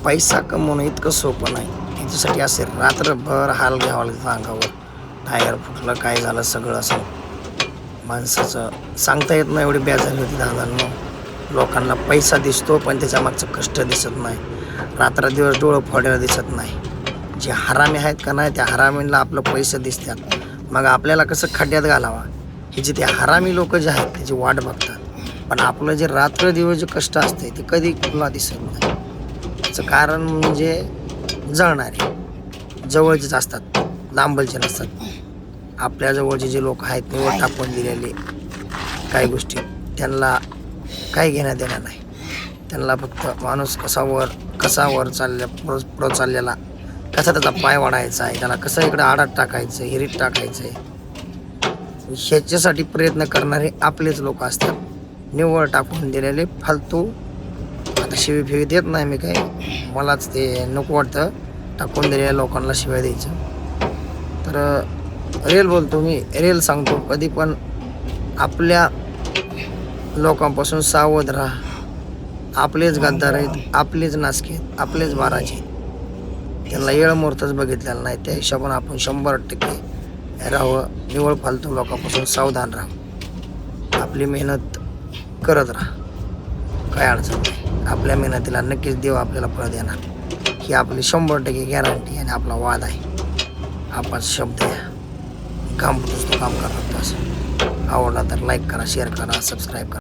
पैसा कमवणं इतकं सोपं नाही. याच्यासाठी असे रात्रभर हाल घ्यावं लागतं अंगावर. टायर फुटलं, काय झालं, सगळं असं माणसाचं सांगता येत नाही. एवढी बेजारी होती दादांनो. लोकांना पैसा दिसतो पण त्याच्या मागचं कष्ट दिसत नाही. रात्रदिवस डोळं फोडायला दिसत नाही. जे हरामी आहेत का नाही, त्या हरामींना आपलं पैसे दिसतात. मग आपल्याला कसं खड्ड्यात घालावा हे जे ते हरामी लोक जे आहेत त्याची वाट बघतात. पण आपलं जे रात्रदिवस जे कष्ट असते ते कधी कुणाला दिसत नाही. त्याचं कारण म्हणजे जळणारे जवळचेच असतात, लांबलचे नसतात. आपल्या जवळचे जे लोक आहेत निवड टाकून दिलेले काही गोष्टी, त्यांना काही घेणं देणं नाही. त्यांना फक्त माणूस कसा वर पुढं चाललेला, कसा त्याचा पाय वाढायचा आहे, त्याला कसं इकडं आडात टाकायचं, हिरीत टाकायचं आहे, ह्याच्यासाठी प्रयत्न करणारे आपलेच लोक असतात. निव्वळ टाकून दिलेले फालतू. आता शिवी फिवी देत नाही मी काही, मलाच ते नको वाटतं टाकून दिलेल्या लोकांना शिव्या द्यायचं. तर रेल बोलतो मी, रेल सांगतो, कधी पण आपल्या लोकांपासून सावध राहा. आपलेच गद्दार आहेत, आपलेच नासके आहेत, आपलेच बाराचे आहेत. त्यांना येळ मुहूर्तच बघितलेला नाही. त्या हिशोबाने आपण 100% राहावं. निवळ फालतू लोकांपासून सावधान राहा. आपली मेहनत करत राहा, काय अडचण नाही. आपल्या मेहनतीला नक्कीच देव आपल्याला फळ देणार ही आपली 100% गॅरंटी आणि आपला वाद आहे. आपण शब्द आहे, काम पुरतोच तो काम करत असं. आवडला तर लाईक करा, शेअर करा, सबस्क्राईब करा.